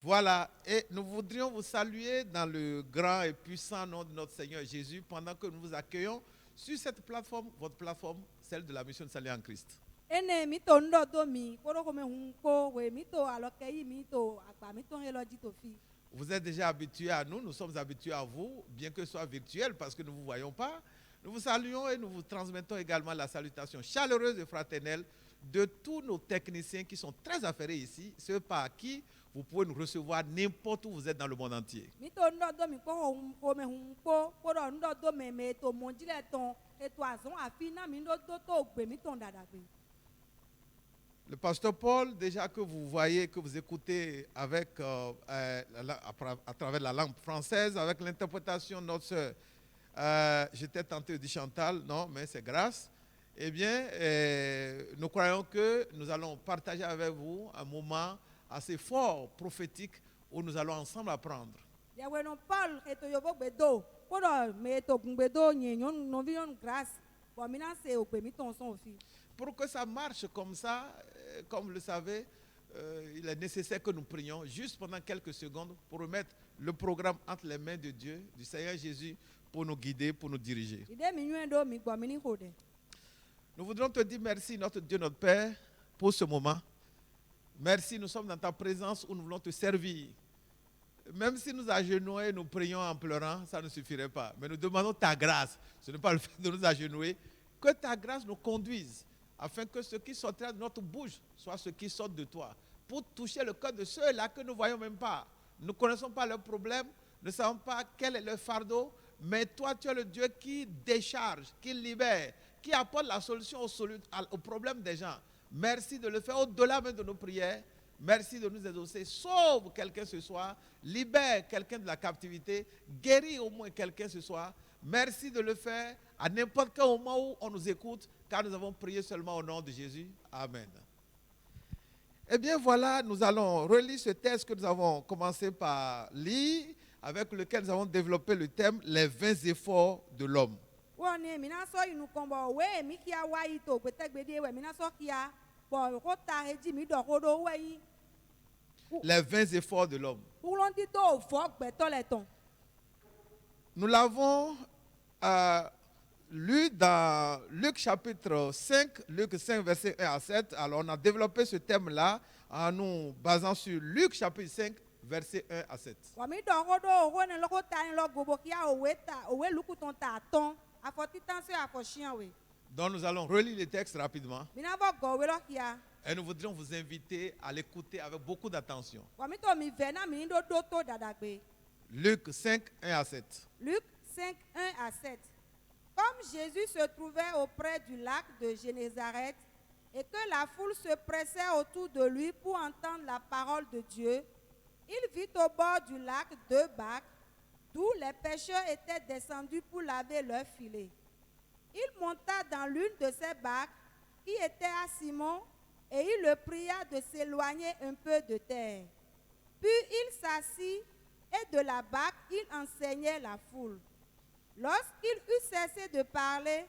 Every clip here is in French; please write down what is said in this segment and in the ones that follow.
Voilà, et nous voudrions vous saluer dans le grand et puissant nom de notre Seigneur Jésus pendant que nous vous accueillons sur cette plateforme, votre plateforme, celle de la mission de salut en Christ. Ene mito ndo mi koro kome hunko we mito alokeyi mito akpa mito heloji to fi. Vous êtes déjà habitués à nous sommes habitués à vous, bien que ce soit virtuel parce que nous ne vous voyons pas. Nous vous saluons et nous vous transmettons également la salutation chaleureuse et fraternelle de tous nos techniciens qui sont très affairés ici, ceux par qui vous pouvez nous recevoir n'importe où vous êtes dans le monde entier. Mito ndo mi ko kome hunko koro ndo me to monjile ton eto azon afi na mi ndo to gbe mito ndadagbe. Le pasteur Paul, déjà que vous voyez, que vous écoutez avec, à travers la langue française, avec l'interprétation de notre soeur, j'étais tenté de dire Chantal, non, mais c'est grâce. Eh bien, nous croyons que nous allons partager avec vous un moment assez fort, prophétique, où nous allons ensemble apprendre. Yaweno Paul eto yobo gbedo koro me to gbedo nyenyon no vion grâce. Bon mina se ogbe mito son ofi. Pour que ça marche comme ça, comme vous le savez, il est nécessaire que nous prions juste pendant quelques secondes pour remettre le programme entre les mains de Dieu, du Seigneur Jésus, pour nous guider, pour nous diriger. Nous voudrions te dire merci, notre Dieu, notre Père, pour ce moment. Merci, nous sommes dans ta présence où nous voulons te servir. Même si nous agenouillons et nous prions en pleurant, ça ne suffirait pas. Mais nous demandons ta grâce. Ce n'est pas le fait de nous agenouiller. Que ta grâce nous conduise afin que ce qui sortira de notre bouche soit ce qui sort de toi, pour toucher le cœur de ceux-là que nous ne voyons même pas. Nous ne connaissons pas leurs problèmes, ne savons pas quel est leur fardeau, mais toi, tu es le Dieu qui décharge, qui libère, qui apporte la solution aux problèmes des gens. Merci de le faire au-delà même de nos prières. Merci de nous exaucer. Sauve quelqu'un ce soir, libère quelqu'un de la captivité, guéris au moins quelqu'un ce soir. Merci de le faire à n'importe quel moment où on nous écoute, car nous avons prié seulement au nom de Jésus. Amen. Eh bien voilà, nous allons relire ce texte que nous avons commencé par lire, avec lequel nous avons développé le thème « Les 20 efforts de l'homme ». Les 20 efforts de l'homme. Nous l'avons lu dans Luc chapitre 5, Luc 5, verset 1 à 7. Alors on a développé ce thème-là en nous basant sur Luc chapitre 5, verset 1 à 7. Donc nous allons relire les textes rapidement. Et nous voudrions vous inviter à l'écouter avec beaucoup d'attention. Luc 5, 1 à 7. Luc 5, 1 à 7. Comme Jésus se trouvait auprès du lac de Génézareth et que la foule se pressait autour de lui pour entendre la parole de Dieu, il vit au bord du lac 2 barques d'où les pêcheurs étaient descendus pour laver leurs filets. Il monta dans l'une de ces barques qui était à Simon et il le pria de s'éloigner un peu de terre. Puis il s'assit et de la barque il enseignait la foule. Lorsqu'il eut cessé de parler,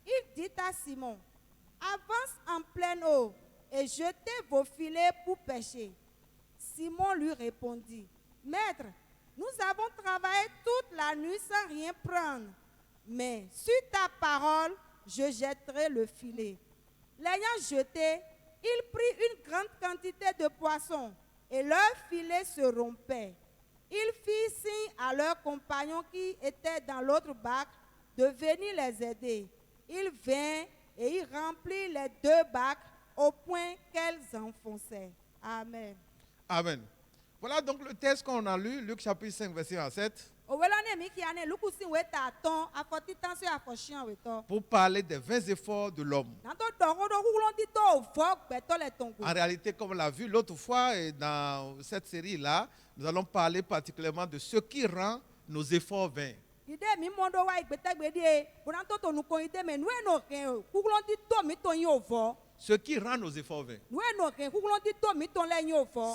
il dit à Simon, « Avance en pleine eau et jetez vos filets pour pêcher. » Simon lui répondit, « Maître, nous avons travaillé toute la nuit sans rien prendre, mais sur ta parole, je jetterai le filet. » L'ayant jeté, il prit une grande quantité de poissons et leurs filets se rompaient. Il fit signe à leurs compagnons qui étaient dans l'autre barque de venir les aider. Il vint et il remplit les 2 barques au point qu'elles enfonçaient. Amen. Amen. Voilà donc le texte qu'on a lu, Luc chapitre 5, verset 1 à 7. Pour parler des 20 efforts de l'homme. En réalité, comme on l'a vu l'autre fois, et dans cette série-là, nous allons parler particulièrement de ce qui rend nos efforts vains. Ce qui rend nos efforts vains.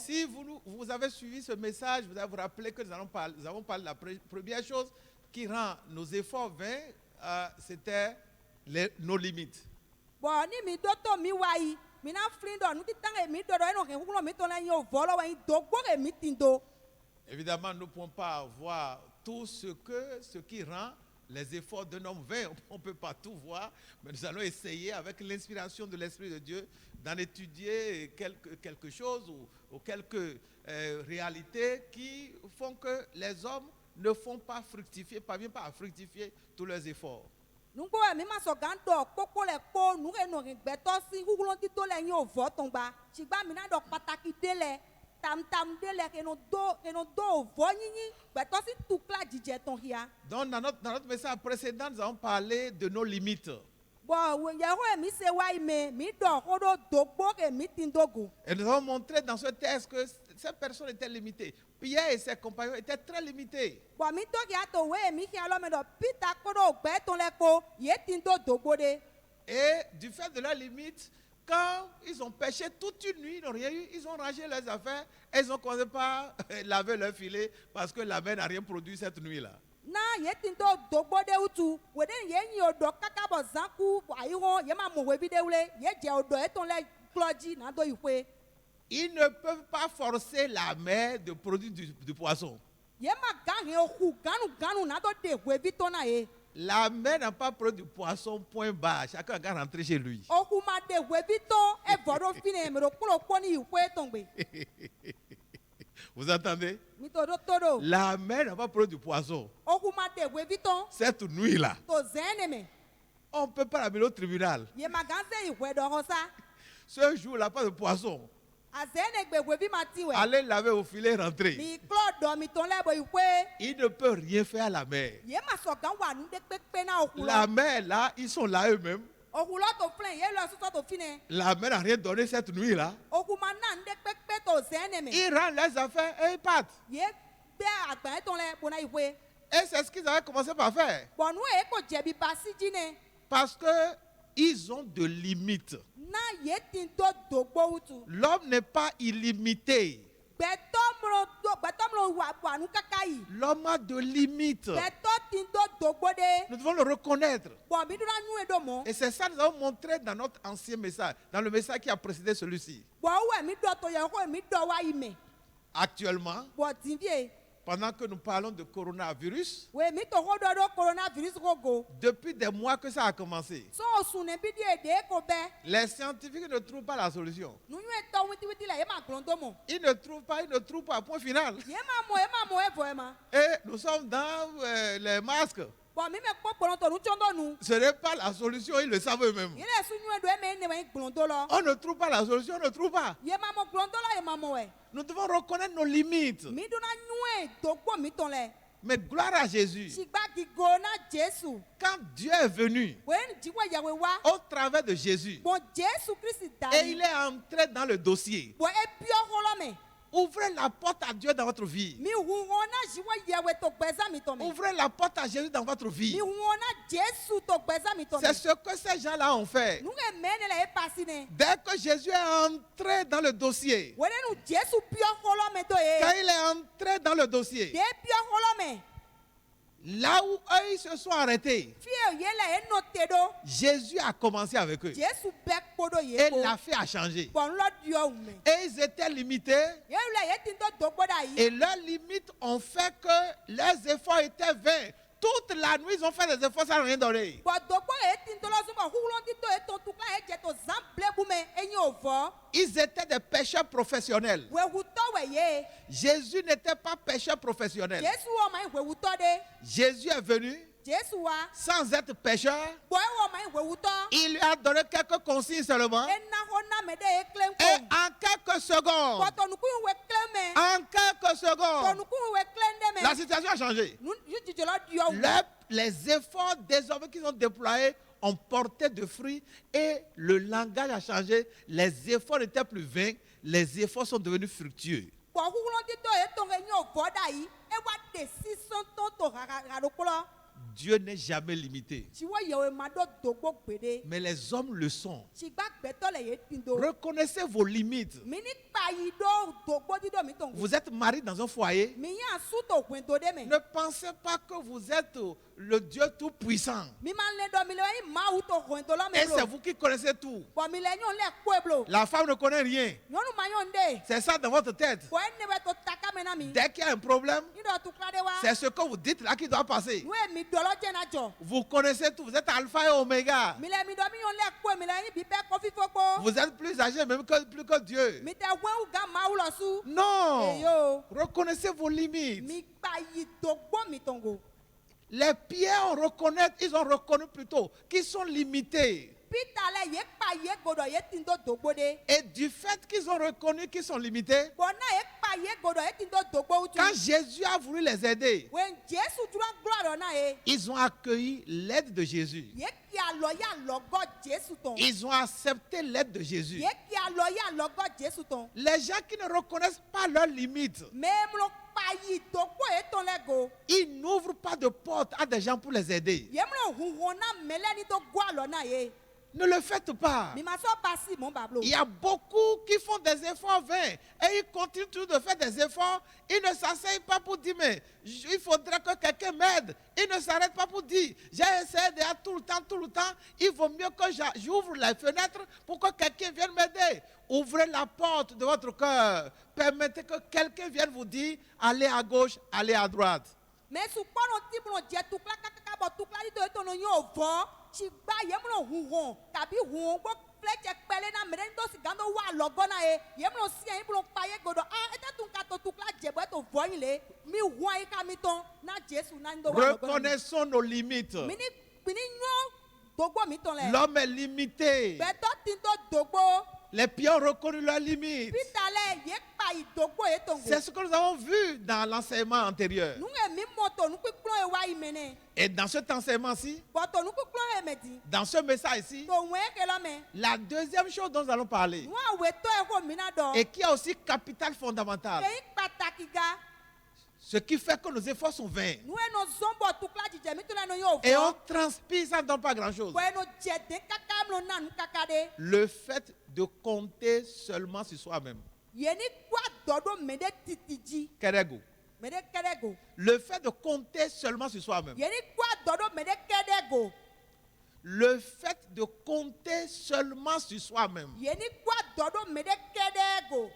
Si vous avez suivi ce message, vous allez vous rappeler que nous avons parlé de la première chose qui rend nos efforts vains, c'était nos limites. mina flindo nuti tanga mi do eno ke hulo mi to la yo volo wa dogbo ke mi tindo. Évidemment, nous ne pouvons pas voir tout ce qui rend les efforts d'un homme vain. On ne peut pas tout voir, mais nous allons essayer, avec l'inspiration de l'Esprit de Dieu, d'en étudier quelque chose ou quelques réalités qui font que les hommes ne font pas fructifier, parviennent pas à fructifier tous leurs efforts. Nungo mi ma so gando koko le po nu ke no gbeto si hulo ti to le yo vo tongba. Sigba mi na do pataki dele. Tam dele ke no do vo nyinyi gbeto si tukla jije ton hia. Donc dans notre message précédent, nous avons parlé de nos limites. Bon, yeho mi se wa ime mi do hodo dogbo ke mi tindogo. Et nous avons montré dans ce texte que ces personnes étaient limitées. Pierre et ses compagnons étaient très limités. Bon mi to ya to we mi kia lo me do pita kodo gbeton le ko ye tindo dogbo de. Et du fait de leurs limites, quand ils ont pêché toute une nuit, ils n'ont rien eu, ils ont rangé leurs affaires et ils ont commencé par laver leur filet parce que la mer n'a rien produit cette nuit-là. Na ye tindo dogbo de utu we de ye nyi odo kaka bo zanku ayiho ye ma mo we bi de wule ye je odo eton le kloji na do iwe. Ils ne peuvent pas forcer la mer de produire du poisson. Ye ma gange oku ganu na do de we bi to na ye. La mer n'a pas produit du poisson, point barre. Chacun va rentrer chez lui. Oku ma de we bi to e vodo fine me ro kulo poni iwe tongbe. Vous entendez? Mi to do todo. La mer n'a pas produit du poisson. Oku ma de we bi to Cette nuit-là, to zene me. on ne peut pas l'amener au tribunal. Ye ma ganze iwe do hosa. Ce jour-là, pas de poisson. A zene gbe we bi ma ti we. Allez laver au filet, rentrer. Mi klo do mi ton le bo iwe. Il ne peut rien faire à la mer. Ye ma so gan wa nu de pepe na oku La lo. mer, là, ils sont là eux-mêmes. Oku lo to flen ye lo so to fine. La mer n'a rien donné cette nuit-là. Oku ma na de pepe to zene me. Ils rendent leurs affaires et ils partent. Ye be agba eton le bona iwe. Et c'est ce qu'ils avaient commencé par faire. Bon nu e ko jebi basi jine. Parce que ils ont de limites. Na ye tindo dogbo utu. L'homme n'est pas illimité. Betomlo wa nu kaka yi. L'homme a de limites. Beto tindo dogbo de. Nous devons le reconnaître. Bon mi duna nu edo mo. Et c'est ça que nous avons montré dans notre ancien message, dans le message qui a précédé celui-ci. Bon we mi do to ye ko mi do wa ime. Actuellement, Bon tinvie. pendant que nous parlons de coronavirus, We mi to ho do coronavirus gogo. depuis des mois que ça a commencé, So osune bi di de ko be. les scientifiques ne trouvent pas la solution. Nu nu eto witi la ye ma glondo mo. Ils ne trouvent pas, point final. Ye ma mo e vo e ma. Et nous sommes dans les masques. Bon mi me po pronto nu chondo nu. Ce n'est pas la solution, ils le savent eux-mêmes. Ye le su nu edo e me ne wa glondo lo. On ne trouve pas la solution, on ne trouve pas. Ye ma mo glondo lo ye ma mo e. Nous devons reconnaître nos limites. Mi duna nu e dogbo mi ton le. Mais gloire à Jésus. Sigba gigona Jesu. Quand Dieu est venu Wen jiwa yawe wa. au travers de Jésus Bon Jesu Christ et dali. il est entré dans le dossier, Bon e pio holome. ouvrez la porte à Dieu dans votre vie. Mi huona jiwa yawe to gbeza mi to me. Ouvrez la porte à Jésus dans votre vie. Mi huona Jesu to gbeza mi to me. C'est ce que ces gens-là ont fait. Nu e mene la e pasine. Dès que Jésus est entré dans le dossier, Wele nu Jesu pio holome do quand e. il est entré dans le dossier, De pio holome. là où eux ils se sont arrêtés, Fie ye la e note do. Jésus a commencé avec eux. Jesu bek podo ye Et ko. l'a fait à changer. Bon lo dio me. Et ils étaient limités. Ye la ye tindo dogbo da yi. Et leurs limites ont fait que leurs efforts étaient vains. Toute la nuit, ils ont fait des efforts sans rien donner. Bon dogbo e tindo lo sumo hulon ti to e to tukla e je to zamble bume enyi ovo. Ils étaient des pêcheurs professionnels. We huto we ye. Jésus n'était pas pêcheur professionnel. Jesu wo mai we huto de. Jésus est venu Jesu wa. sans être pêcheur. Boy wo mai we huto. Il lui a donné quelques consignes seulement. E na ho na me de e klem Et ko. en quelques secondes, Ko to nuku we klem me. en quelques To secondes, nuku we klem de me. la situation a changé. Nu yu ti jolo dio. Les efforts désormais qu'ils ont déployés ont porté de fruits et le langage a changé. Les efforts n'étaient plus vains, les efforts sont devenus fructueux. Bo hulon ti to e to enyi ovo da yi. E wa de si son to to ha do klo. Dieu n'est jamais limité. tsi wo yewo ma ɖo dogbo gbe ɖe. Mais les hommes le sont. tsi gbagbetɔ le ye tindo. Reconnaissez vos limites. mi ni kpa yi ɖo dogbo di ɖo mi tɔn. Vous êtes marié dans un foyer. mi nya suto huendo ɖe me. Ne pensez pas que vous êtes le Dieu tout-puissant. mi ma lé ɖɔ mi le yi mawu to huendo la me Et c'est blo. vous qui connaissez tout. bɔn mi le nyɔnu le kpoe blo. La femme ne connaît rien. nyɔnu ma nyɔnu ɖe. C'est ça dans votre tête. bɔn ene bɛ to taka me na mi. Dès qu'il y a un problème, ni ɖɔ tukla ɖe wa. c'est ce que vous dites là qui doit passer. nu ye mi dɔlɔ dze na dzɔ. Vous connaissez tout. Vous êtes alpha et oméga. mi le mi ɖɔ mi nyɔnu le kpoe mi le yi bi bɛ kɔfi fo kpo. Vous êtes plus âgé même plus que Dieu. mi tɛ wɛwu ga mawu lɔ su. Non. eyo. Reconnaissez vos limites. mi kpa yi dogbo mi tɔn go. Les pierres ils ont reconnu plutôt qu'ils sont limités. Peter le ye kpa ye goɖɔ ye tindo dogbo ɖe. Et du fait qu'ils ont reconnu qu'ils sont limités, bɔn na ye kpa ye goɖɔ ye tindo dogbo wutu. quand Jésus a voulu les aider, wɛn Jesu dúró gblɔ ɖɔ na ye. ils ont accueilli l'aide de Jésus. ye kia lɔ ya lɔgɔ Jesu tɔn. Ils ont accepté l'aide de Jésus. ye kia lɔ ya lɔgɔ Jesu tɔn. Les gens qui ne reconnaissent pas leurs limites, mɛmlɔ kpa yi dogbo ye tɔn le go. ils n'ouvrent pas de porte à des gens pour les aider. yemlɔ huhun na mɛlɛ ni do go alɔ na ye. Ne le faites pas. mi ma sɔ basi mɔ bablo. Il y a beaucoup qui font des efforts vains et ils continuent toujours de faire des efforts. Ils ne s'asseyent pas pour dire, mais il faudrait que quelqu'un m'aide. Ils ne s'arrêtent pas pour dire, j'ai essayé de tout le temps. Il vaut mieux que j'ouvre les fenêtres pour que quelqu'un vienne m'aider. Ouvrez la porte de votre cœur. Permettez que quelqu'un vienne vous dire, allez à gauche, allez à droite. mɛ sukpɔnɔ ti mlɔ dze tukla kakaka bɔ tukla yi do eto no nye o vɔ tsi gba yemlɔ huhun kabi huhun gbɔ flɛtsɛ kpɛlɛ na mɛ ɖe ŋdɔ si gãdɔ wa alɔgɔ na ye yemlɔ sia yi mlɔ kpa ye goɖɔ ete tun ka to tukla dze bɔ eto vɔ yi le mi hun ayi ka mi tɔn na Jesu na ŋdɔ wa alɔgɔ na Reconnaissons nos limites. mi ni nyɔ dogbo mi tɔn lɛ L'homme est limité. gbɛtɔ ti to dogbo Les pieds ont reconnu leurs limites. Peter lɛ ye kpa yi dogbo ye tɔn C'est go ce que nous avons vu dans l'enseignement antérieur. nu ye mi mɔ to nukpikplɔ ye wa yi mɛ nɛ Et dans cet enseignement-ci, bɔn to nukpikplɔ ye mɛ di dans ce message-ci, to ŋue ke lɔ mɛ. la deuxième chose dont nous allons parler, nu awetɔ ye ko mina dɔ. et qui est aussi capital fondamental, eyi pàtàkì ga. ce qui fait que nos efforts sont vains. nu eno zɔnbɔ tukla dzidzɛ mi to la no yóò Et on fɔ. transpire, ça ne donne pas grand-chose. bɔn eno dze de kaka mlɔ na nu kaka ɖe. Le fait de compter seulement sur soi-même. yeni kó adɔ ɖo mɛ ɖe titi dzi. Kerego. mɛ ɖe kɛ ɖe go. Le fait de compter seulement sur soi-même. yeni kó adɔ ɖo mɛ ɖe kɛ ɖe go. Le fait de compter seulement sur soi-même. yeni kó adɔ ɖo mɛ ɖe kɛ ɖe go.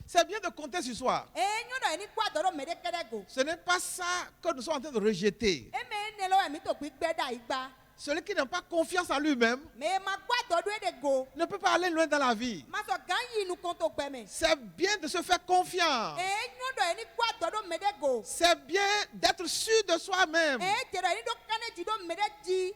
C'est bien de compter sur soi. nyɔ dɔ yeni kó adɔ ɖo mɛ ɖe kɛ ɖe go. Ce n'est pas ça que nous sommes en train de rejeter. eme ne lɔ mi to gbi gbɛ ɖe ayigba. Celui qui n'a pas confiance en lui-même mɛ ma kó adɔ ɖo ɖe go. ne peut pas aller loin dans la vie. ma sɔ gã yi nu kɔntɔ gbɛmɛ. C'est bien de se faire confiance. nyɔ dɔ yeni kó adɔ ɖo mɛ ɖe go. C'est bien d'être sûr de soi-même. dze dɔ yeni ɖo kane dzi ɖo mɛ ɖe dzi.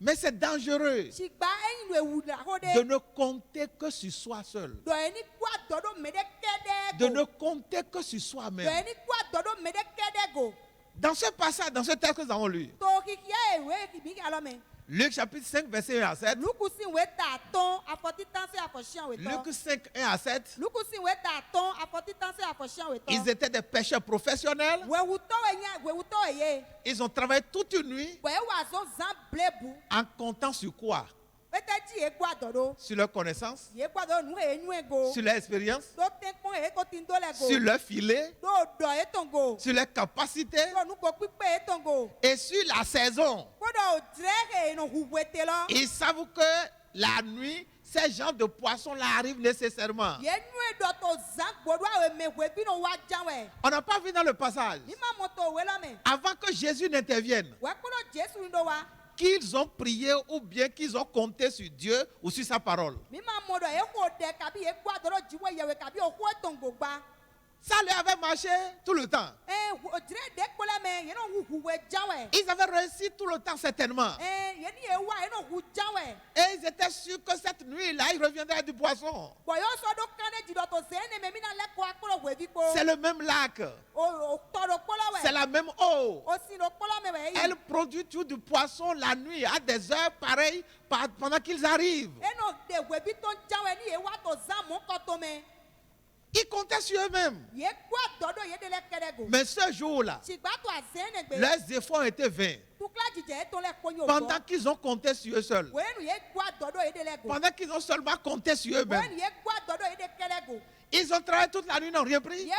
Mais c'est dangereux tsi gba eyi nu ewu la ko de ɖe. ne compter que sur soi seul. dɔ yeni kó adɔ ɖo mɛ ɖe kɛ De ɖe ne go. compter que sur dɔ soi-même. yeni kó adɔ ɖo mɛ ɖe kɛ ɖe go. Dans ce passage, dans ce texte que nous avons lu, to kikia ye wo kibi alɔ mɛ. Luc chapitre 5, verset 1 à 7. lukusi wo ta atɔn afɔti tan se afɔsian wo Luc tɔ. 5, 1 à 7. lukusi wo ta atɔn afɔti tan se afɔsian wo Ils tɔ. étaient des pêcheurs professionnels. wewutɔ wo nye wewutɔ wo ye. Ils ont travaillé toute une nuit bɔn ewa zɔn zan blebu. en comptant sur quoi? ete dzi ye kó adɔ ɖo. Sur leur connaissance, ye kó adɔ nu ye nyue go. sur leur expérience, do te kpɔn ye ko ti do le go. sur leur filet, do dɔ ye tɔn go. sur leurs capacités do nugo kpikpe ye tɔn go. et sur la saison. kó dɔ o dzre he no huhue te lɔ. Ils savent que la nuit, ces genres de poissons-là arrivent nécessairement. ye nue dɔ to zan gbodo awo eme hue bi no wa jan wɛ. On n'a pas vu dans le passage, mi ma mɔ to we la mɛ. avant que Jésus n'intervienne, wɛ kpɔdɔ jesu ni do wa. qu'ils ont prié ou bien qu'ils ont compté sur Dieu ou sur sa parole. mi ma mɔ dɔ ye ko dɛ kabi ye kó adɔ ɖo dziwɔ yɛwɛ kabi o ko etɔn go gba. Ça leur avait marché tout le temps. o dzre de kpɔ la mɛ ye no huhue jan wɛ. Ils avaient réussi tout le temps certainement. ye ni ye wa ye no hu jan wɛ. Et ils étaient sûrs que cette nuit-là, ils reviendraient du poisson. bɔn y'o sɔ do kan ne dzi dɔ to se ne mɛ mi na lɛ kó akpɔlɔ hue vi ko. C'est le même lac. o tɔ do kpɔlɔ C'est wɛ. la même eau. o si do kpɔlɔ mɛ wɛ Elle yi. produit tout du poisson la nuit à des heures pareilles pendant qu'ils arrivent. eno de hue vi tɔn jan wɛ ni ye wa to zan mɔ kɔtɔ mɛ. Ils comptaient sur eux-mêmes. ye kó adɔ ɖo ye de lɛ kɛ ɖe go. Mais ce jour-là, tsigba to azɛ ne gbe. leurs efforts étaient vains. tukla Pendant qu'ils ont compté sur eux seuls. Pendant Pendant qu'ils ont seulement compté sur eux-mêmes. Ils ont travaillé toute la nuit, ils n'ont rien pris.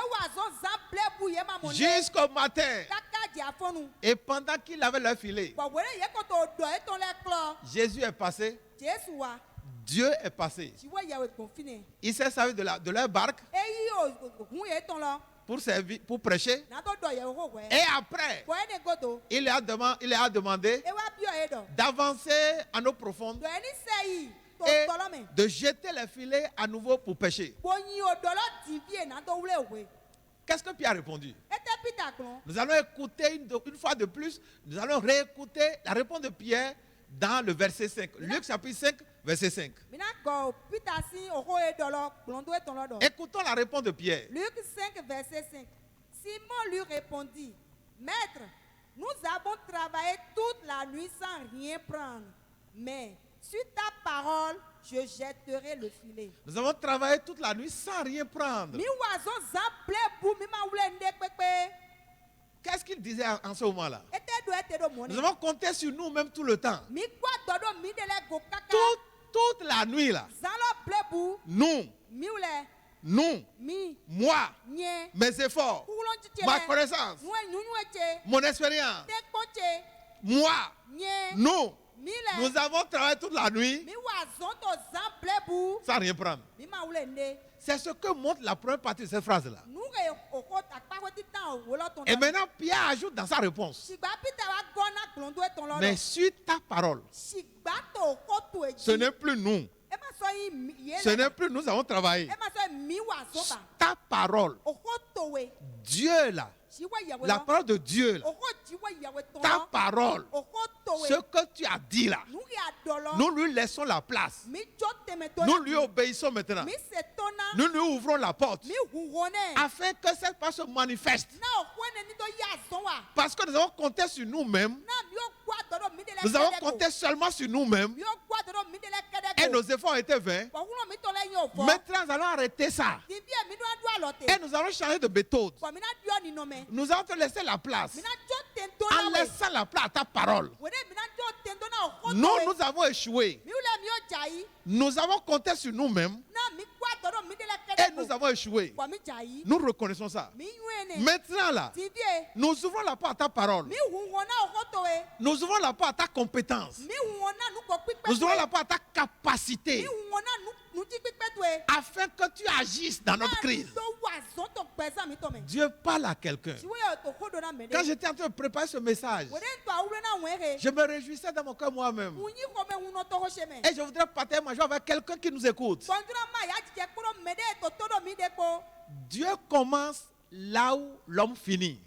Jusqu'au matin. Et pendant qu'ils avaient leur filet, Jésus est passé. Dieu est passé. Il s'est servi de leur barque pour servir, pour prêcher. Et après, il a demandé d'avancer en eau profonde et de jeter les filets à nouveau pour pêcher. Qu'est-ce que Pierre a répondu? Nous allons écouter une fois de plus, nous allons réécouter la réponse de Pierre dans le verset 5. Luc chapitre 5, verset 5. Écoutons la réponse de Pierre. Luc 5, verset 5. Simon lui répondit, Maître, nous avons travaillé toute la nuit sans rien prendre, mais sur ta parole, je jetterai le filet. Nous avons travaillé toute la nuit sans rien prendre. Qu'est-ce qu'il disait en ce moment-là? Nous avons compté sur nous-mêmes tout le temps. Toute la nuit là. Nous, moi, mes efforts, ma connaissance, mon expérience, moi, nous avons travaillé toute la nuit sans rien prendre. C'est ce que montre la première partie de cette phrase-là. Et maintenant, Pierre ajoute dans sa réponse, mais sur ta parole, ce n'est plus nous. Ce n'est plus nous avons travaillé. Ta parole, Dieu là, la parole de Dieu là, ta parole, ce que tu as dit là, nous lui laissons la place. Nous lui obéissons maintenant. Nous lui ouvrons la porte afin que cette parole se manifeste. Parce que nous avons compté sur nous-mêmes. Nous avons compté seulement sur nous-mêmes. Et nos efforts ont été vains. Maintenant, nous allons arrêter ça. Et nous allons changer de méthode. Nous allons te laisser la place. En laissant la place à ta parole. Nous avons échoué. Nous avons compté sur nous-mêmes. Et nous avons échoué. Nous reconnaissons ça. Maintenant là, nous ouvrons la porte à ta parole. Nous ouvrons la porte à ta compétence. Nous ouvrons la porte à ta capacité. Afin que tu agisses dans notre crise. Dieu parle à quelqu'un. Quand j'étais en train de préparer ce message, je me réjouissais dans mon cœur moi-même. Et je voudrais partager ma joie avec quelqu'un qui nous écoute. Dieu commence là où l'homme finit.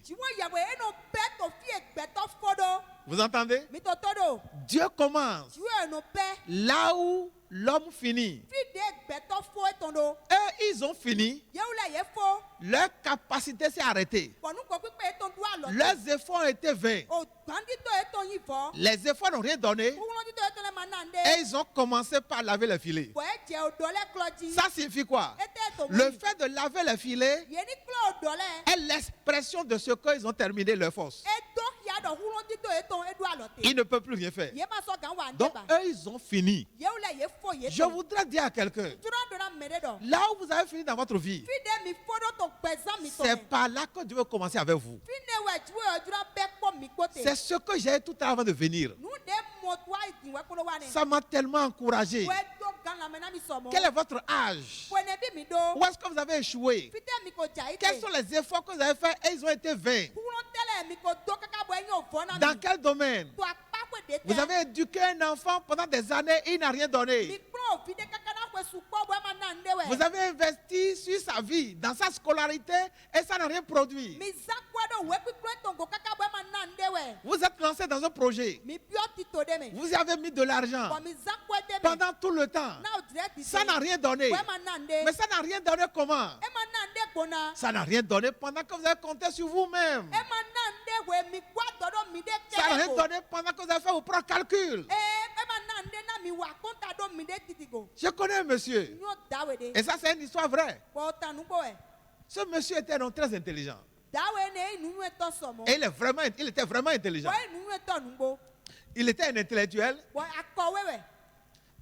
Vous entendez? Dieu commence là où l'homme finit. Et ils ont fini. Leur capacité s'est arrêtée. Leurs efforts ont été vains. Les efforts n'ont rien donné. Et ils ont commencé par laver les filets. Ça signifie quoi? Le fait de laver les filets est l'expression de ce qu'ils ont terminé leur force. Ils ne peuvent plus rien faire. Donc eux, ils ont fini. Je voudrais dire à quelqu'un, là où vous avez fini dans votre vie, c'est par là que Dieu veut commencer avec vous. C'est ce que j'ai tout à l'heure avant de venir. Ça m'a tellement encouragé. Quel est votre âge? Où est-ce que vous avez échoué? Quels sont les efforts que vous avez faits et ils ont été vains? Dans quel domaine? Vous avez éduqué un enfant pendant des années et il n'a rien donné. Vous avez investi sur sa vie, dans sa scolarité et ça n'a rien produit. Vous êtes lancé dans un projet. Vous y avez mis de l'argent pendant tout le temps. Ça n'a rien donné. Mais ça n'a rien donné comment? Ça n'a rien donné pendant que vous avez compté sur vous-même. Ça n'a rien donné pendant que vous avez fait vos propres calculs. Je connais un monsieur. Et ça, c'est une histoire vraie. Ce monsieur était donc très intelligent. Et il était vraiment intelligent. Il était un intellectuel, Bon, akɔwé wɛ.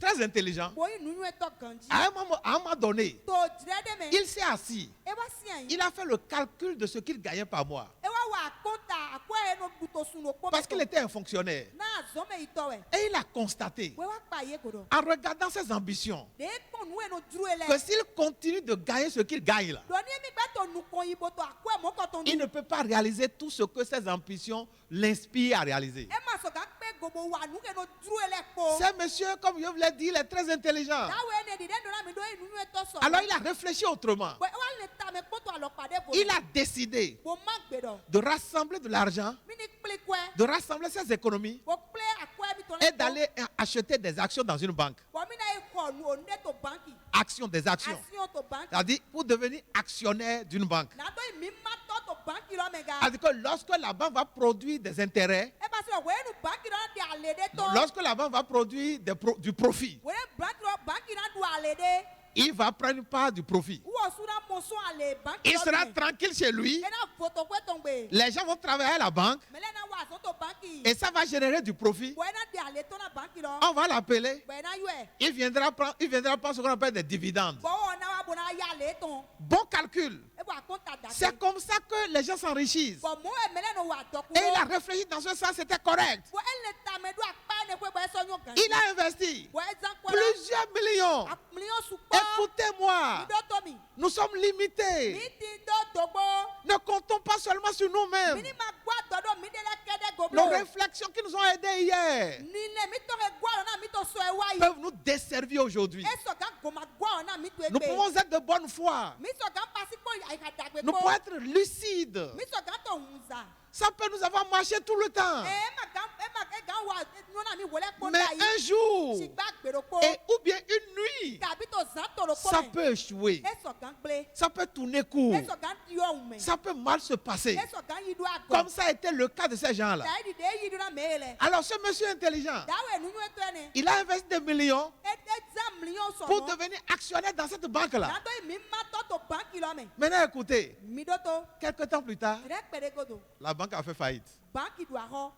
très intelligent. Bon, il nous est tout gandhi. À un moment donné, To dire de me. il s'est assis. E wa si an. Il a fait le calcul de ce qu'il gagnait par mois. E wa wa konta akɔ e no buto sun no Parce qu'il était un fonctionnaire. Na zome ito wɛ. Et il a constaté, We wa pa ye kodo. en regardant ses ambitions, De ko nu e no dru ele. que s'il continue de gagner ce qu'il gagne là, Do ni mi gba to nu kon yibo to akɔ e mo ko to il nu. ne peut pas réaliser tout ce que ses ambitions l'inspirent à réaliser. E ma so ga pe gobo wa nu ke no dru ele ko. Ce monsieur, comme je vous l'ai dit, il est très intelligent. Da we ne di de do na mi do e nu e to so. Alors il a réfléchi autrement. Bo e wa le ta me poto alo pade bo. Il a décidé Bo ma gbe do. de rassembler de l'argent, Mi ni kple kwe. de rassembler ses économies Bo kple akɔ e bi to et d'aller acheter des actions dans une banque. Bo mi na e ko nu o ne to banki. Actions, des actions. Action to banki. C'est-à-dire pour devenir actionnaire d'une banque. Na do e mi ma to banki lo me ga. C'est-à-dire que lorsque la banque va produire des intérêts, E ba so we nu banki do de ale de to. lorsque la banque va produire du profit, We banki na du ale de. il va prendre une part du profit. Wo su na mo so ale banki. Il sera tranquille chez lui. E na voto kwe tombe. Les gens vont travailler à la banque Me le na wa so to banki. et ça va générer du profit. We na de ale to na banki lo. On va l'appeler. We na yue. Il viendra prendre ce qu'on appelle des dividendes. Bo wo na wa bo na ya le ton. Bon calcul. E bo akonta da. C'est comme ça que les gens s'enrichissent. Bo mo e me le no wa doku. Et il a réfléchi dans ce sens, c'était correct. Bo el ta me do akpa ne kwe bo e so nyo gan. Il a investi Bo e zan kwa. plusieurs millions. Million su po. Écoutez-moi, Do to mi. nous sommes limités. Mi ti do dogbo. Ne comptons pas seulement sur nous-mêmes. Mi ni ma gwa dodo mi de le kede goblo. Nos réflexions qui nous ont aidés hier Ni ne mi to e gwa na mi to so e wa yi. peuvent nous desservir aujourd'hui. E so ga goma gwa na mi to e Nous gbe. pouvons être de bonne foi. Mi so ga pasi ko ya ka dagbe Nous ko. pouvons être lucides. Mi so ga to hunza. Ça peut nous avoir marché tout le temps. E ga wa no na mi wole ko Mais da yi. un jour, Si gba gbero ko. et, ou bien une nuit, Kabi to zan to ro ko. ça peut échouer. E so ga gble. Ça peut tourner court. E so ga di o me. Ça peut mal se passer. E so ga yi do ago. Comme ça a été le cas de ces gens-là. Da yi de yi do na me le. Alors ce monsieur intelligent, Da we nu nu eto ene. il a investi des millions E zan million so. pour devenir actionnaire dans cette banque-là. Na do mi ma to banki lo me. Maintenant écoutez, Mi do to. quelques temps plus tard, Re pere godo. la banque a fait faillite. Banki do aho.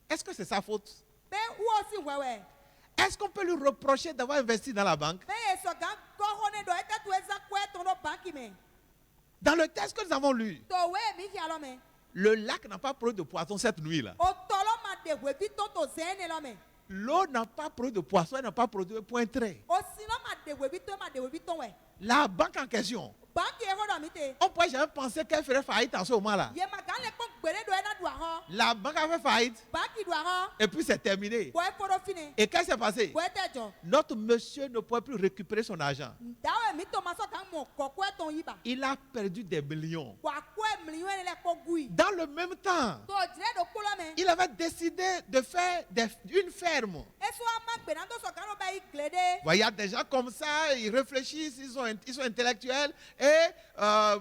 Est-ce que c'est sa faute? Be wo si wewe. Est-ce qu'on peut lui reprocher d'avoir investi dans la banque? Be e so ga ko hone do e te tu eza kwe to no banki me. Dans le texte que nous avons lu, To we mi hi alo me. le lac n'a pas produit de poisson cette nuit-là. O tolo ma de we bi to zene lo me. L'eau n'a pas produit de poisson, elle n'a pas produit de point trait. O sino ma de we bi to we. La banque en question, Banki e ho do mi te. on ne pourrait jamais penser qu'elle ferait faillite en ce moment-là. Ye ma ga le ko gbere do e na do aho. La banque a fait faillite Banki do aho. et puis c'est terminé. Bo e foro fine. Et qu'est-ce qui s'est passé? Bo e te jo. Notre monsieur ne pouvait plus récupérer son argent. Da we mi to ma so ga mo ko kwe ton yi ba. Il a perdu des millions. Wa kwe million le ko gui. Dans le même temps, To dire do ko lo me. il avait décidé de faire une ferme. E so ama gbe na do so ga no ba yi glede. Il y a des gens comme ça, ils réfléchissent, ils sont intellectuels et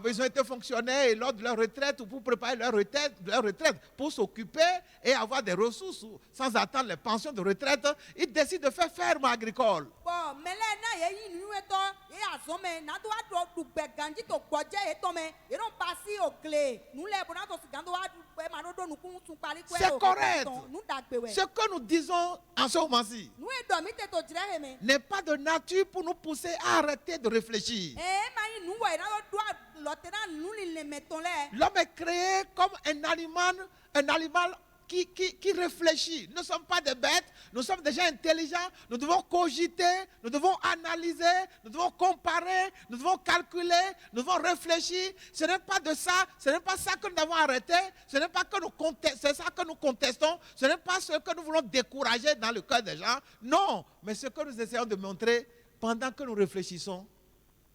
ils ont été fonctionnaires et lors de leur retraite ou pour préparer leur retraite pour s'occuper et avoir des ressources sans attendre les pensions de retraite, ils décident de faire ferme agricole. Bon, mais là, na ye yi nu eto, ye azome, na do ado du be ganji to gboje eto me, ye don pasi o gle. Nu le bo na to si gando adu pe ma no do nu kun tun pari kwe. C'est correct. Nu dagbe we. Ce que nous disons en ce moment-ci Nu e do mi te to jire he me. n'est pas de nature pour nous pousser à arrêter de réfléchir. Ma yi nu we na do lote na nu li le meton le. L'homme est créé comme un animal qui réfléchit. Nous ne sommes pas des bêtes, nous sommes des gens intelligents, nous devons cogiter, nous devons analyser, nous devons comparer, nous devons calculer, nous devons réfléchir. Ce n'est pas de ça, ce n'est pas ça que nous avons arrêté, ce n'est pas que c'est ça que nous contestons, ce n'est pas ce que nous voulons décourager dans le cœur des gens. Non, mais ce que nous essayons de montrer, pendant que nous réfléchissons,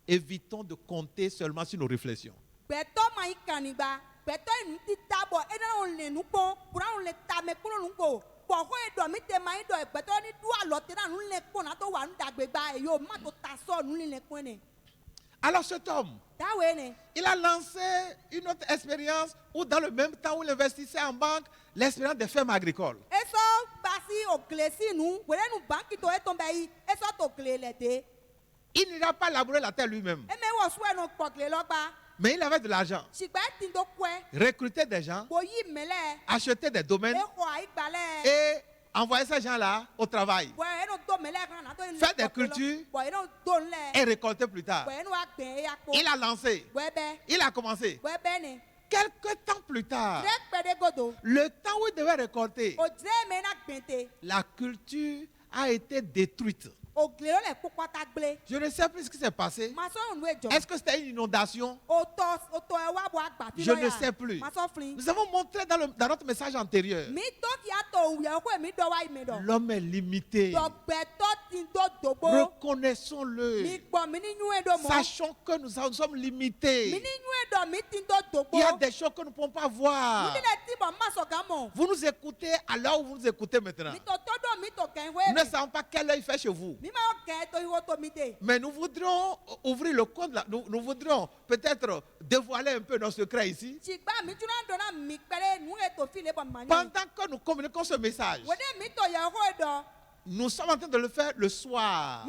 évitons de compter seulement sur nos réflexions. Beto ma yi kaniba. Beto yi ti tabo, e na on le nu po, pura on le ta me kulo nu ko. Po ho e do mi te ma yi do e beto ni do alote na nu le ko na to wa nu dagbe gba e yo ma to ta so nu le ko ne. Alors cet homme, Da we ne. il a lancé une autre expérience où dans le même temps où il investissait en banque, l'expérience des fermes agricoles. Eso pasi o glesi nu, wele nu banki to e to be yi, eso to gle le de. Il n'ira pas labourer la terre lui-même, E me wo so e no po gle lo gba. mais il avait de l'argent. Sigba tin do kwe, Recruter des gens, bo yi mele, acheter des e domaines ho ai gba le. et envoyer ces gens-là au travail, faire des cultures et récolter plus tard. Il a lancé, il a commencé. Quelques temps plus tard, le temps où il devait récolter, la culture a été détruite. Je ne sais plus ce qui s'est passé. Est-ce que c'était une inondation? Je ne sais plus. Nous avons montré dans notre message antérieur. L'homme est limité. Reconnaissons-le. Sachons que nous sommes limités. Il y a des choses que nous ne pouvons pas voir. Vous nous écoutez à l'heure où vous nous écoutez maintenant. Nous ne savons pas quelle heure il fait chez vous. Mais nous voudrions ouvrir le compte là. Nous voudrions peut-être dévoiler un peu nos secrets ici. Pendant que nous communiquons ce message, nous sommes en train de le faire le soir.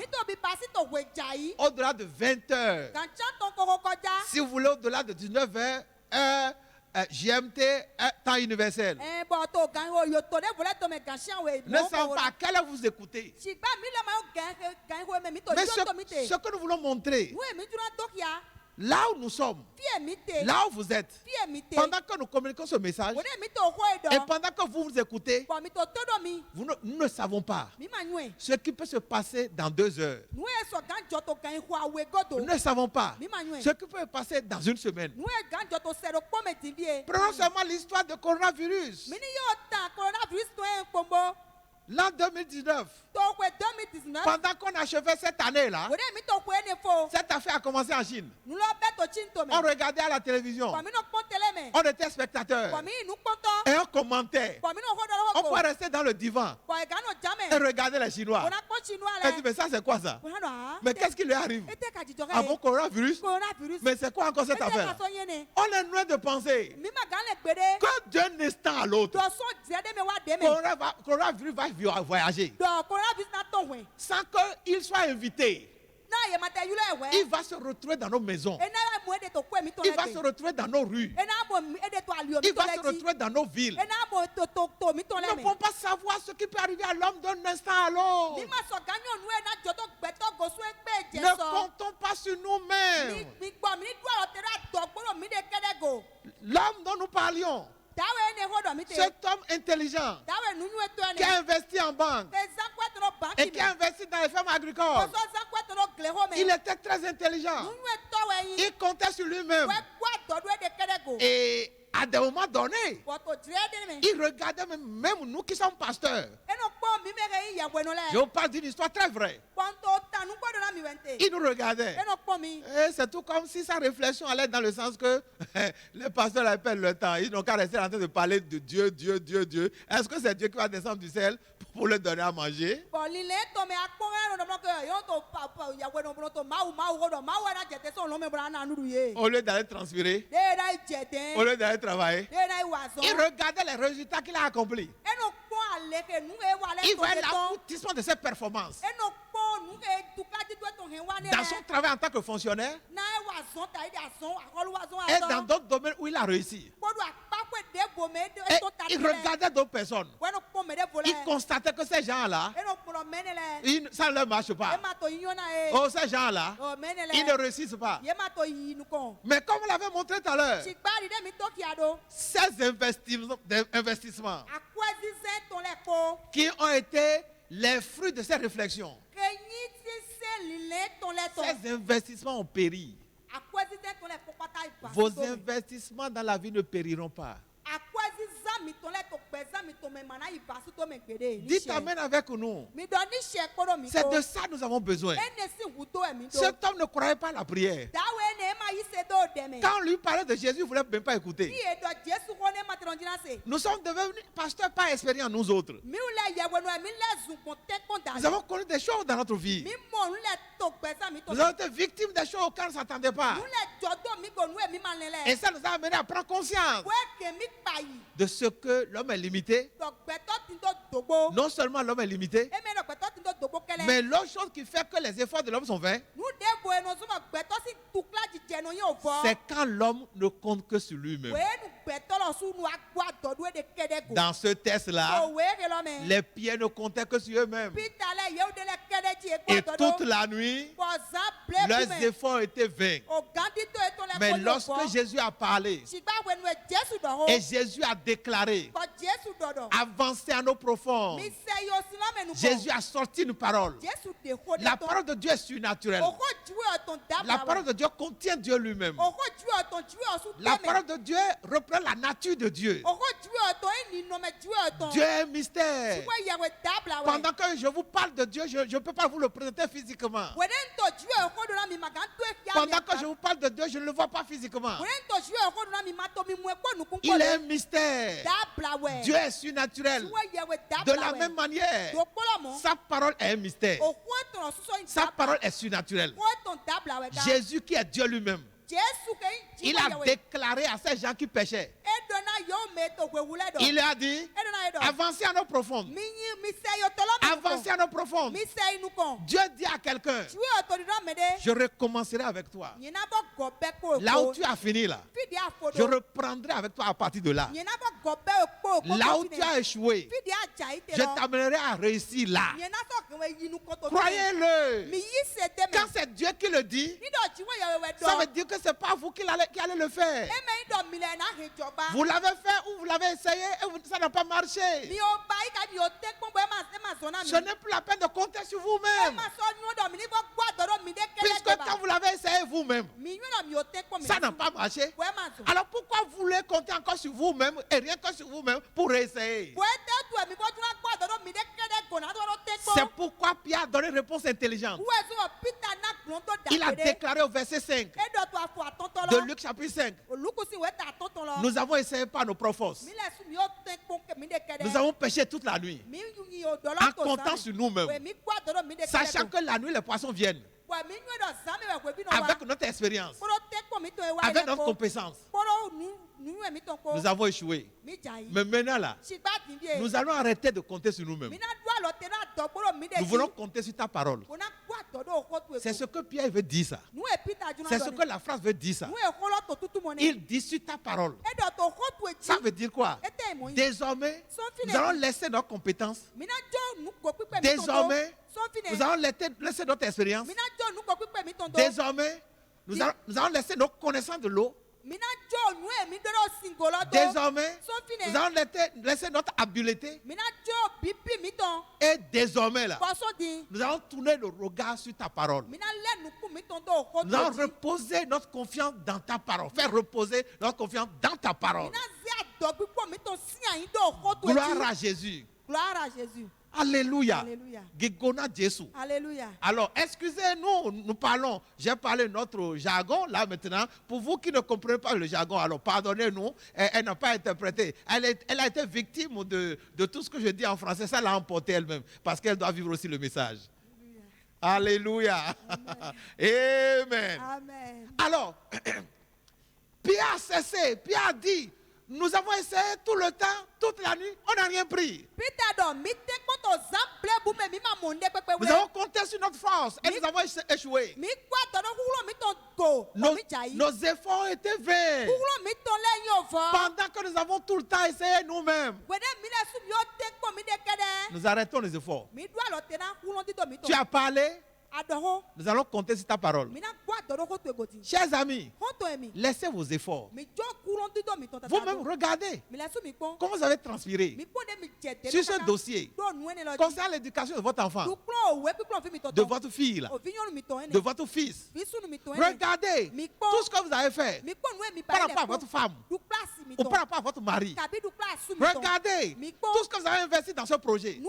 Au-delà de 20h. Si vous voulez, au-delà de 19h, GMT, temps universel. Ne savons pas à quelle heure vous écoutez. Mais ce que nous voulons montrer, là où nous sommes, là où vous êtes, pendant que nous communiquons ce message, et pendant que vous vous écoutez, nous ne savons pas ce qui peut se passer dans 2 heures. Nous ne savons pas ce qui peut se passer dans une semaine. Prenons seulement l'histoire du coronavirus. L'an 2019, pendant qu'on achevait cette année-là, cette affaire a commencé en Chine. On regardait à la télévision, on était spectateurs et on commentait. On pouvait rester dans le divan et regarder les Chinois. Et dit, mais ça c'est quoi ça? Mais qu'est-ce qui lui arrive? Ah bon, coronavirus? Mais c'est quoi encore cette affaire? On est loin de penser que d'un instant à l'autre, coronavirus va voyager sans qu'il soit invité. Il va se retrouver dans nos maisons. Il va se retrouver dans nos rues. Il va se retrouver dans nos villes. Nous ne pouvons pas savoir ce qui peut arriver à l'homme d'un instant à l'autre. Ne comptons pas sur nous-mêmes. L'homme dont nous parlions, cet homme intelligent qui a investi en banque et qui a investi dans les fermes agricoles, il était très intelligent. Il comptait sur lui-même. Et à des moments donnés, il regardait même nous qui sommes pasteurs. Je vous parle d'une histoire très vraie. Il nous regardait. Et c'est tout comme si sa réflexion allait dans le sens que les pasteurs appellent le temps. Ils n'ont qu'à rester en train de parler de Dieu, Dieu, Dieu, Dieu. Est-ce que c'est Dieu qui va descendre du ciel pour leur donner à manger? Au lieu d'aller transpirer, au lieu d'aller travailler, il regardait les résultats qu'il a accomplis. Il voyait l'aboutissement de ses performances. Dans son travail en tant que fonctionnaire et dans d'autres domaines où il a réussi. Et il regardait d'autres personnes. Il constatait que ces gens-là, ça ne leur marche pas. Oh, ces gens-là, ils ne réussissent pas. Mais comme on l'avait montré tout à l'heure, ces investissements qui ont été les fruits de ces réflexions, ces investissements ont péri. Vos investissements dans la vie ne périront pas. Dites amen avec nous. C'est de ça que nous avons besoin. Cet homme ne croyait pas à la prière. Quand on lui parlait de Jésus, il ne voulait même pas écouter. Nous sommes devenus pasteurs pas expérients nous autres. Nous avons connu des choses dans notre vie. Nous avons été victimes des choses auxquelles on ne s'attendait pas. Et ça nous a amené à prendre conscience de ce que l'homme est limité. Non seulement l'homme est limité, mais l'autre chose qui fait que les efforts de l'homme sont vains, c'est quand l'homme ne compte que sur lui-même. Dans ce test-là, les pieds ne comptaient que sur eux-mêmes. Et toute la nuit, leurs efforts étaient vains. Mais lorsque Jésus a parlé, et Jésus a déclaré, avancez à nos profondes, Jésus a sorti une parole. La parole de Dieu est surnaturelle. La parole de Dieu contient Dieu lui-même. La parole de Dieu reprend la nature de Dieu. Dieu est un mystère. Pendant que je vous parle de Dieu, je ne peux pas vous le présenter physiquement. Pendant que je vous parle de Dieu, je ne le vois pas physiquement. Il est un mystère. Dieu est surnaturel. De la même manière, sa parole est un mystère. Sa parole est surnaturelle. Jésus qui est Dieu lui-même, il a déclaré à ces gens qui péchaient. Il a dit, avancez à nos profondes. Avancez à nos profondes. Dieu dit à quelqu'un, je recommencerai avec toi. Là où tu as fini là, je reprendrai avec toi à partir de là. Là où tu as échoué, je t'amènerai à réussir là. Croyez-le. Quand c'est Dieu qui le dit, ça veut dire que ce n'est pas vous qui allez le faire. Vous l'avez fait ou vous l'avez essayé et ça n'a pas marché. Ce n'est plus la peine de compter sur vous-même. Puisque quand vous l'avez essayé vous-même, ça n'a pas marché. Alors pourquoi vous voulez compter encore sur vous-même et rien que sur vous-même pour essayer? C'est pourquoi Pierre a donné une réponse intelligente. Il a déclaré au verset 5 de Luc chapitre 5. Nous avons essayé par nos propres forces. Nous avons péché toute la nuit en comptant sur nous-mêmes, sachant que la nuit les poissons viennent. Avec notre expérience, avec notre compétence, nous avons échoué. Mais maintenant là, nous allons arrêter de compter sur nous-mêmes. Nous voulons compter sur ta parole. C'est ce que Pierre veut dire ça. C'est ce que la phrase veut dire ça. Il dit sur ta parole. Ça veut dire quoi? Désormais, nous allons laisser nos compétences. Désormais, nous allons laisser notre expérience. Désormais, nous allons laisser nos connaissances de l'eau. Désormais, nous allons laisser notre habileté. Et désormais, là, nous allons tourner le regard sur ta parole. Nous allons reposer notre confiance dans ta parole. Faire reposer notre confiance dans ta parole. Gloire à Jésus. Alléluia. Alléluia. Gigona Jésus. Alléluia. Alors, excusez-nous, nous parlons. J'ai parlé notre jargon là maintenant. Pour vous qui ne comprenez pas le jargon, alors pardonnez-nous. Elle n'a pas interprété. Elle a été victime de tout ce que je dis en français. Ça l'a emporté elle-même. Parce qu'elle doit vivre aussi le message. Alléluia. Amen. Amen. Alors, Pierre a cessé. Pierre a dit, nous avons essayé tout le temps, toute la nuit, on n'a rien pris. Nous avons compté sur notre force et nous avons échoué. Nos efforts étaient vains. Pendant que nous avons tout le temps essayé nous-mêmes. Nous arrêtons les efforts. Tu as parlé. Nous allons compter sur ta parole. Chers amis, laissez vos efforts. Vous-même, regardez comment vous avez transpiré sur ce dossier concernant l'éducation de votre enfant, de votre fille, là, de votre fils. Regardez tout ce que vous avez fait par rapport à votre femme ou par rapport à votre mari. Regardez tout ce que vous avez investi dans ce projet.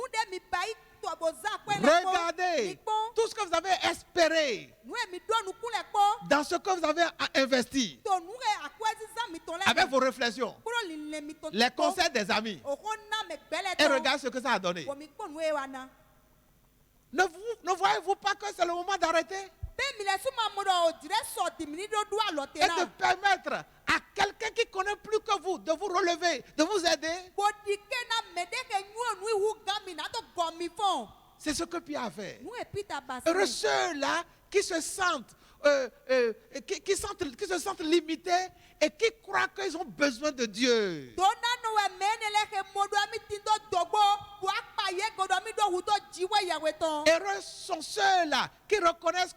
Regardez tout ce que vous avez espéré dans ce que vous avez investi avec vos réflexions, les conseils des amis. Et regardez ce que ça a donné. Ne voyez-vous pas que c'est le moment d'arrêter et de permettre à quelqu'un qui connaît plus que vous de vous relever, de vous aider? C'est ce que Pierre a fait. Heureux ceux-là qui se sentent limités et qui croient qu'ils ont besoin de Dieu. dona no we mene le he modo mi tindo dogbo bo apa ye godo mi do hudo jiwe yaweton. Heureux sont ceux-là qui reconnaissent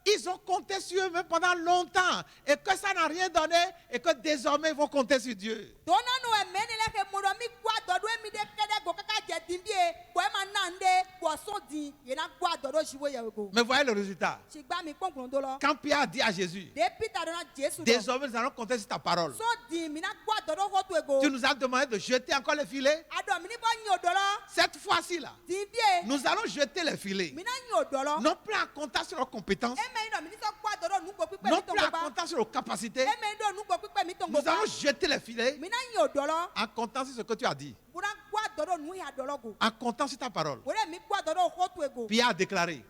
qu'ils ont compté sur eux-mêmes pendant longtemps et que ça n'a rien donné et que désormais ils vont compter sur Dieu. dona no we mene le he modo mi kwa dodo mi de kede go kaka je dimbie bo e ma nande bo so di ye na kwa dodo jiwe yawego. Mais voyez le résultat. Shigba mi konklondo lo. Quand Pierre a dit à Jésus, De Peter dona Jesu do. désormais nous allons compter sur ta parole. So di mi na kwa dodo hotu ego. Tu nous as demandé de jeter encore les filets. Ado mi ni bo nyodolo. Cette fois-ci là, Dimbie. nous allons jeter les filets. Mi na nyodolo. Non plus en comptant sur leurs compétences, non plus en comptant sur leurs capacités. Nous allons jeter les filets en comptant sur ce que tu as dit, en comptant sur ta parole. Pierre a déclaré,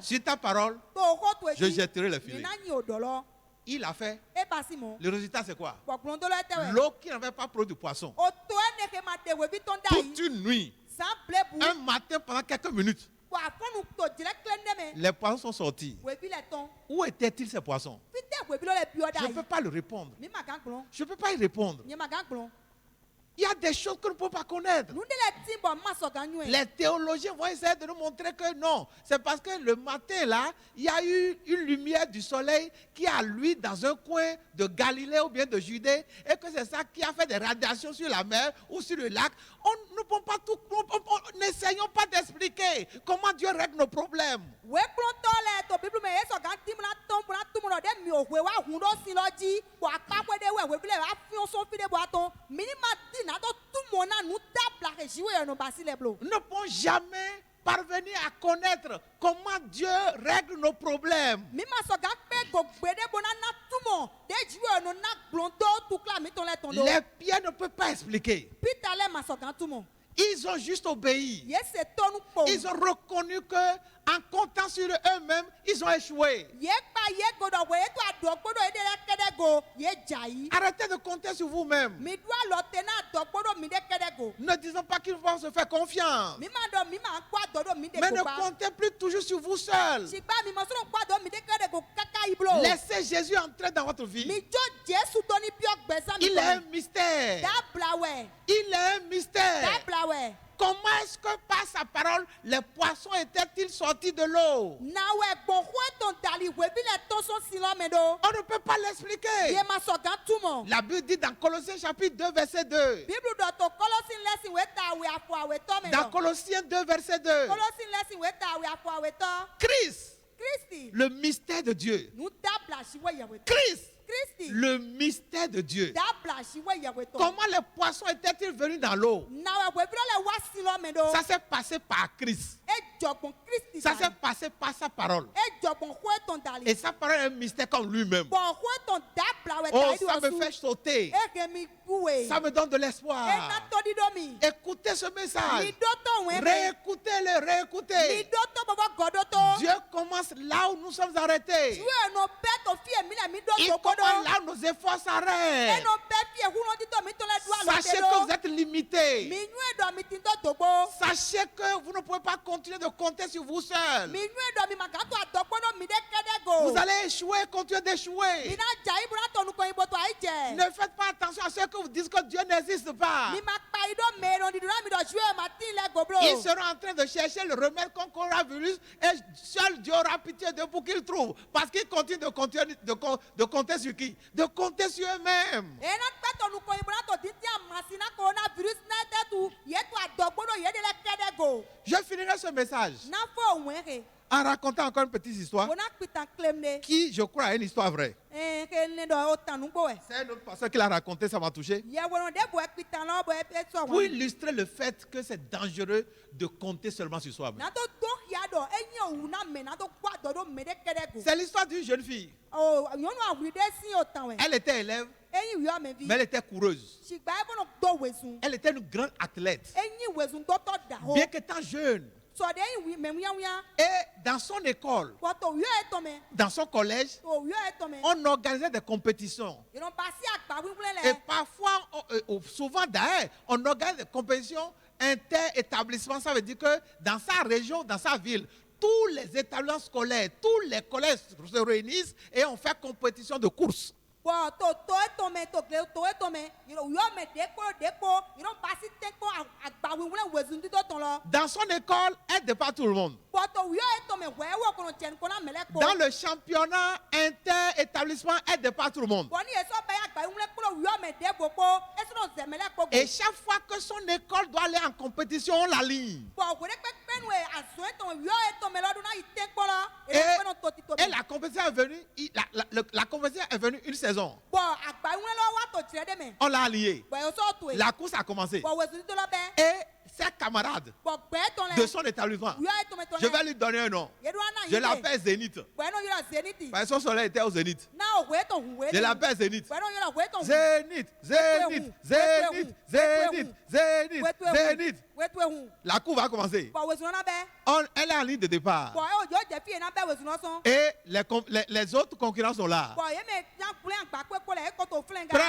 sur ta parole, je jetterai les filets. Il a fait. Le résultat, c'est quoi? L'eau qui n'avait pas produit de poisson. Toute une nuit, un matin, pendant quelques minutes, les poissons sont sortis. Où étaient-ils ces poissons? Je ne peux pas le répondre. Je ne peux pas y répondre. Il y a des choses que nous ne pouvons pas connaître. Les théologiens vont essayer de nous montrer que non. C'est parce que le matin, là, il y a eu une lumière du soleil qui a lui dans un coin de Galilée ou bien de Judée et que c'est ça qui a fait des radiations sur la mer ou sur le lac. Nous ne pouvons pas tout. N'essayons pas d'expliquer comment Dieu règle nos problèmes. Nous ne pouvons jamais parvenir à connaître comment Dieu règle nos problèmes. Les pierres ne peuvent pas expliquer. Ils ont juste obéi. Ils ont reconnu que en comptant sur eux-mêmes, ils ont échoué. Arrêtez de compter sur vous-même. Ne disons pas qu'ils vont se faire confiance. Mais ne comptez plus toujours sur vous seul. Laissez Jésus entrer dans votre vie. Il est un mystère. Il est un mystère. Comment est-ce que par sa parole, les poissons étaient-ils sortis de l'eau? On ne peut pas l'expliquer. La Bible dit dans Colossiens chapitre 2, verset 2. Dans Colossiens 2, verset 2. Christ, le mystère de Dieu. Christ, le mystère de Dieu. Comment les poissons étaient-ils venus dans l'eau? Ça s'est passé par Christ. Ça s'est passé par sa parole. Et sa parole est un mystère comme lui-même. Oh, ça me fait sauter. Ça me donne de l'espoir. Écoutez ce message. Réécoutez-le, réécoutez. Dieu commence là où nous sommes arrêtés. Il commence là où nos efforts s'arrêtent. Sachez que vous êtes limité. Sachez que vous ne pouvez pas continuer de compter sur vous seul. Vous allez échouer, continuer d'échouer. Ne faites pas attention à ceux que vous dites que Dieu n'existe pas. Ils seront en train de chercher le remède contre le coronavirus et seul Dieu aura pitié d'eux pour qu'ils trouvent. Parce qu'ils continuent de compter sur qui? De compter sur eux-mêmes. Je finirai ce message en racontant encore une petite histoire qui, je crois, est une histoire vraie. C'est un autre pasteur qui l'a raconté, ça m'a touché. Pour illustrer le fait que c'est dangereux de compter seulement sur soi-même. C'est l'histoire d'une jeune fille. Elle était élève, mais elle était coureuse. Elle était une grande athlète. Bien qu'étant jeune. Et dans son école, dans son collège, on organisait des compétitions. Et parfois, souvent d'ailleurs, on organise des compétitions inter-établissements. Ça veut dire que dans sa région, dans sa ville, tous les établissements scolaires, tous les collèges se réunissent et on fait compétition de course. Bon, to etome to gle to etome. Yo me deko. You don't pass it teko agbawi wule wezundi do ton lo. Dans son école, elle dépasse tout le monde. Bon, to yo etome wewo kono chen kona meleko. Dans le championnat inter-établissement, elle dépasse tout le monde. Bon, ni eso ba agbawi wule kono yo me debo ko. Eso no zemeleko. Et chaque fois que son école doit aller en compétition, on la ligne. Bon, wele penwe aso etome yo etome lo do na iteko la. Et la compétition est venue, la compétition est venue une saison. Bon, agbawi wule lo wa to tire de me. On l'a allié. Bon, yo so to e. La course a commencé. Bon, wezundi do lo be. Et ses camarades Bon, gbe ton le. de son établissement, Yo etome ton le. je vais lui donner un nom. Je l'appelle Zénith. Bueno, yo la zeniti. Parce que son soleil était au Zénith. Na o weto huwe. Je l'appelle Zénith. Bueno, yo la weto. Zénith, Zénith, Zénith, Zénith, Zénith, Zénith. Wetu ehun. La cour va commencer. Bon, wezuno na be. Elle est en ligne de départ. Bon, yo je fi na be wezuno son. Et les autres concurrents sont là. Bon, ye me plan plan gba pe ko le e ko to flenga. Prêt,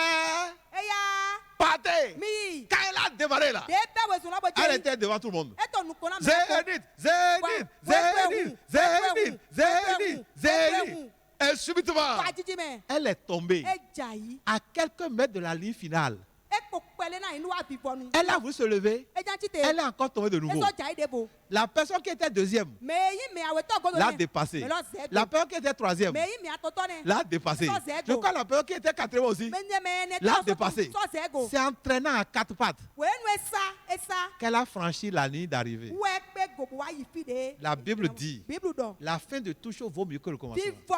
Eya. partez. Mi. Quand elle a démarré là, De be wezuno bo je. elle était devant tout le monde. E to nu ko na me. Zénith, Zénith, Zénith, Zénith, Zénith, Zénith. Et subitement, Ba jiji me. elle est tombée E jayi. à quelques mètres de la ligne finale. E ko pele na inu wa bibonu. Elle a voulu se lever. E jan chite. Elle est encore tombée de E nouveau. so jayi de bo. La personne qui était deuxième Me yi me awe to go l'a dépassée. La personne qui était troisième Me yi me atoto ne. l'a dépassée. Je crois la personne qui était quatrième aussi l'a dépassée. C'est en traînant à quatre pattes qu'elle a franchi la ligne d'arrivée. La Bible dit, la fin de toute chose vaut mieux que le commencement. Peu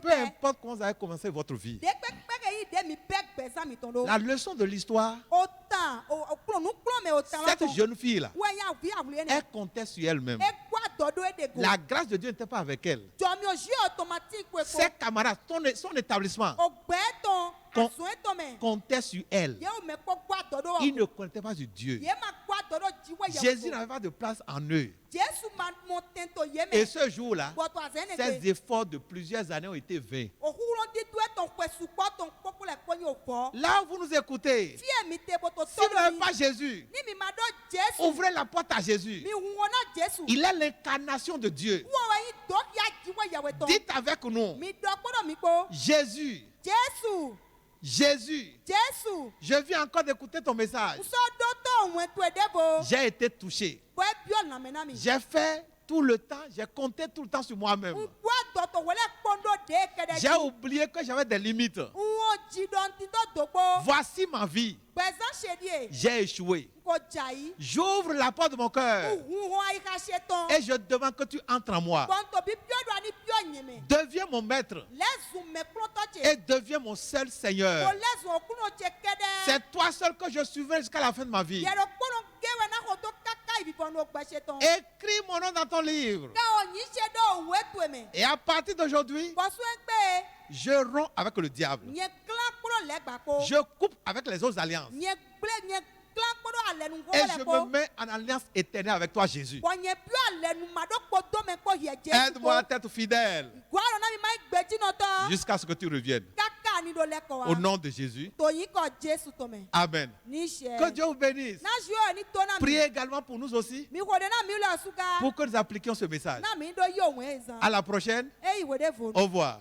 importe comment vous avez commencé votre vie. La leçon de l'histoire, cette jeune fille-là, elle comptait sur elle-même. La grâce de Dieu n'était pas avec elle. Ses camarades, son établissement comptait sur elle. Ils ne comptaient pas sur Dieu. Jésus n'avait pas de place en eux. Et ce jour-là, ces efforts de plusieurs années ont été vains. Là où vous nous écoutez, si vous n'avez pas Jésus, ouvrez la porte à Jésus. Il est l'incarnation de Dieu. Dites avec nous, Jésus, Jésus, je viens encore d'écouter ton message. J'ai été touché. J'ai fait tout le temps, j'ai compté tout le temps sur moi-même. J'ai oublié que j'avais des limites. Voici ma vie. J'ai échoué. J'ouvre la porte de mon cœur et je demande que tu entres en moi. Deviens mon maître et deviens mon seul Seigneur. C'est toi seul que je suivrai jusqu'à la fin de ma vie. Écris mon nom dans ton livre. Et à partir d'aujourd'hui, je romps avec le diable. Je coupe avec les autres alliances. Et je me mets en alliance éternelle avec toi, Jésus. Aide-moi à être fidèle jusqu'à ce que tu reviennes. Au nom de Jésus. Amen. Que Dieu vous bénisse. Priez également pour nous aussi, pour que nous appliquions ce message. À la prochaine. Au revoir.